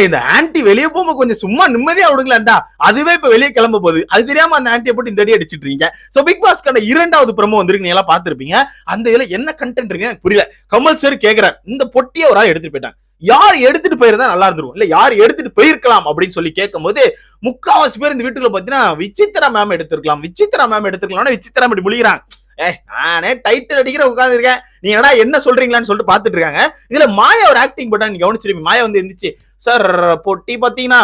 இந்த ஆன்டி வெளியே போகும்போது கொஞ்சம் சும்மா நிம்மதியா விடுங்களேன்டா, அதுவே இப்ப வெளியே கிளம்ப போகுது. அது தெரியாம அந்த ஆன்டியை போட்டு இந்த அடி அடிச்சிட்டு இருக்கீங்க. சோ பிக் பாஸ்க்கான 2வது ப்ரோமோ வந்திருக்கு, நீங்க எல்லாம் பாத்துருப்பீங்க. அந்த இதுல என்ன கண்டென்ட் இருக்கு எனக்கு புரியல. கமல் சார் கேக்குறாரு, இந்த பொட்டியை ஒரு ஆள் எடுத்துட்டு போயிட்டாங்க, யார் எடுத்துட்டு போயிருந்தா நல்லா இருந்துரும், இல்ல யார் எடுத்துட்டு போயிருக்கலாம் அப்படின்னு சொல்லி கேட்கும் போது முக்காவாசி பேர் இந்த வீட்டுக்குள்ள பாத்தீங்கன்னா விசித்ரா மேம் எடுத்திருக்கலாம், விசித்ரா மேம் எடுத்துக்கலாம். விசித்ரா இப்படி முழிக்கிறாங்க. நானே டைட்டில் அடிக்கிற உட்கார்ந்து இருக்கேன், நீங்க என்ன சொல்றீங்களான்னு சொல்லிட்டு பாத்துட்டு இருக்காங்க. இதுல மாயா ஒரு ஆக்டிங் பண்ணா நீங்க கவனிச்சிருப்பீங்க. மாயா வந்து எந்திரிச்சு, சார் பொட்டி பாத்தீங்கன்னா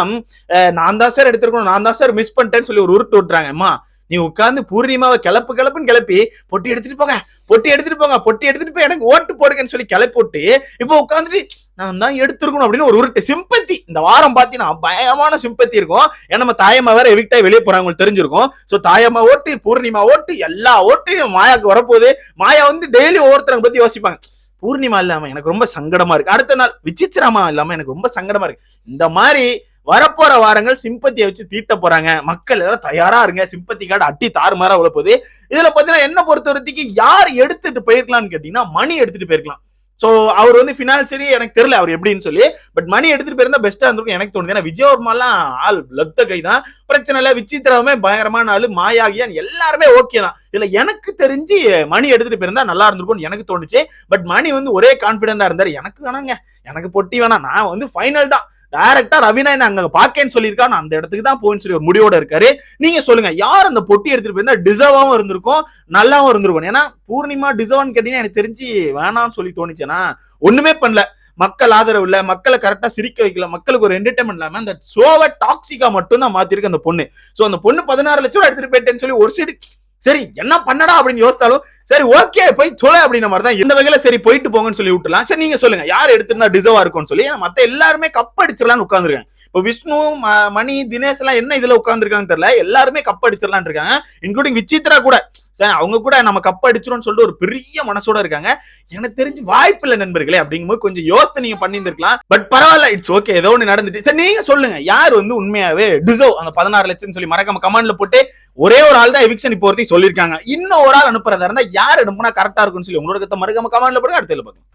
நான் தான் சார் எடுத்திருக்கணும், நான் தான் சார் மிஸ் பண்ணிட்டேன்னு சொல்லி ஒரு உருட்டு விட்டுறாங்க. அம்மா நீ உட்கார்ந்து பூர்ணிமாவை கிளப்புன்னு கிளப்பி பொட்டி எடுத்துட்டு போங்க, பொட்டி எடுத்துட்டு போய் எனக்கு ஓட்டு போடுங்கன்னு சொல்லி கிளப்பி போட்டு இப்போ உட்காந்துட்டு நான் தான் எடுத்திருக்கணும் அப்படின்னு ஒரு உருட்டு சிம்பத்தி. இந்த வாரம் பாத்தீங்கன்னா பயமான சிம்பத்தி இருக்கும். ஏன்னா நம்ம தாயம்மா வேற எவிக்டாய் வெளியே போறாங்க, உங்களுக்கு தெரிஞ்சிருக்கும். சோ தாயம்மா ஓட்டு, பூர்ணிமா ஓட்டு, எல்லா ஓட்டையும் மாயாவுக்கு வரப்போகுது. மாயா வந்து டெய்லி ஒவ்வொருத்தரை பத்தி யோசிப்பாங்க. பூர்ணிமா இல்லாம எனக்கு ரொம்ப சங்கடமா இருக்கு, அடுத்த நாள் விசித்ராமா இல்லாம எனக்கு ரொம்ப சங்கடமா இருக்கு. இந்த மாதிரி வரப்போற வாரங்கள் சிம்பத்தியை வச்சு தீட்ட போறாங்க. மக்கள் எல்லாம் தயாரா இருங்க, சிம்பத்தி கார்டு அட்டி தாறுமாறா உள்ள போகுது. இதுல பாத்தீங்கன்னா என்ன பொறுத்த வரைக்கும் யார் எடுத்துட்டு போயிருக்கலாம்னு கேட்டீங்கன்னா மணி எடுத்துட்டு போயிருக்கலாம். சோ அவர் வந்து பினான்சியலி எனக்கு தெரியல அவர் எப்படின்னு சொல்லி, பட் மணி எடுத்துட்டு போயிருந்தா பெஸ்டா இருந்திருக்கும் எனக்கு தோணுது. ஏன்னா விஜயவர்மாலாம் ஆள் லத்த கை தான், பிரச்சனை இல்லை. விசித்ராவுமே பயங்கரமான ஆளு, மாயாகியான் எல்லாருமே ஓகே தான். இதுல எனக்கு தெரிஞ்சு மணி எடுத்துட்டு போயிருந்தா நல்லா இருந்திருக்கும் எனக்கு தோணுச்சு. பட் மணி வந்து ஒரே கான்பிடண்டா இருந்தாரு, எனக்கு வேணாங்க, எனக்கு பொட்டி வேணாம், நான் வந்து ஃபைனல் தான், டைரக்டா ரவினா அங்க பாக்கேன்னு சொல்லியிருக்கான், அந்த இடத்துக்கு தான் போயின்னு சொல்லி ஒரு முடிவோட இருக்காரு. நீங்க சொல்லுங்க, யார் அந்த பொட்டி எடுத்துட்டு போயிருந்தா டிசர்வாவும் இருந்திருக்கும், நல்லாவும் இருந்திருக்கும். ஏன்னா பூர்ணிமா டிசர்வ்னு கேட்டீங்கன்னா எனக்கு தெரிஞ்சு வேணாம்னு சொல்லி தோணுச்சுன்னா ஒண்ணுமே பண்ணல, மக்கள் ஆதரவு இல்ல, மக்களை கரெக்டா சிரிக்க வைக்கல, மக்களுக்கு ஒரு என்டர்டைன்மெண்ட் இல்லாம அந்த ஷோவை டாக்ஸிக்கா மட்டும் தான் மாத்திருக்கு அந்த பொண்ணு. சோ அந்த பொண்ணு 16 லட்சம் எடுத்துட்டு போயிட்டேன்னு சொல்லி ஒரு சைடு சரி என்ன பண்ணடா அப்படின்னு யோசித்தாலும் சரி ஓகே போய் சொல்ல அப்படின்ற மாதிரி தான். இந்த வகையில சரி போயிட்டு போங்கன்னு சொல்லி விட்டுலாம். சரி நீங்க சொல்லுங்க யார் எடுத்திருந்தா டிசர்வா இருக்கும்னு சொல்லி. மத்த எல்லாருமே கப் அடிச்சிடலாம்னு உட்காந்துருக்காங்க. இப்போ விஷ்ணு, மணி, தினேஷ் எல்லாம் என்ன இதுல உட்காந்துருக்காங்க தெரியல, எல்லாருமே கப் அடிச்சிடலாம் இருக்காங்க, இன்க்ளூடிங் விசித்ரா கூட. அவங்க கூட நம்ம கப் அடிச்சிரும் சொல்லிட்டு ஒரு பெரிய மனசோட இருக்காங்க. எனக்கு தெரிஞ்சு வாய்ப்பு இல்லை நண்பர்களே. அப்படிங்கும்போது கொஞ்சம் யோசனை நீங்க பண்ணியிருந்திருக்கலாம். பட் பரவாயில்ல, இட்ஸ் ஓகே, ஏதோ ஒன்று நடந்துட்டு. சரி நீங்க சொல்லுங்க யார் வந்து உண்மையாவே டிசர்வ் அந்த 16 லட்சம் சொல்லி மறக்காம கமெண்ட்ல போட்டு. ஒரே ஒரு ஆள் தான் எவிக்ஷன் இப்போ ஒருத்தி சொல்லியிருக்காங்க, இன்னும் ஒரு ஆள் அனுப்புறதா இருந்தா யார் அனுப்புனா கரெக்டா இருக்கும்னு சொல்லி உங்களோட மறக்காம கமெண்ட்ல போடுங்க. அடுத்த பார்க்கலாம்.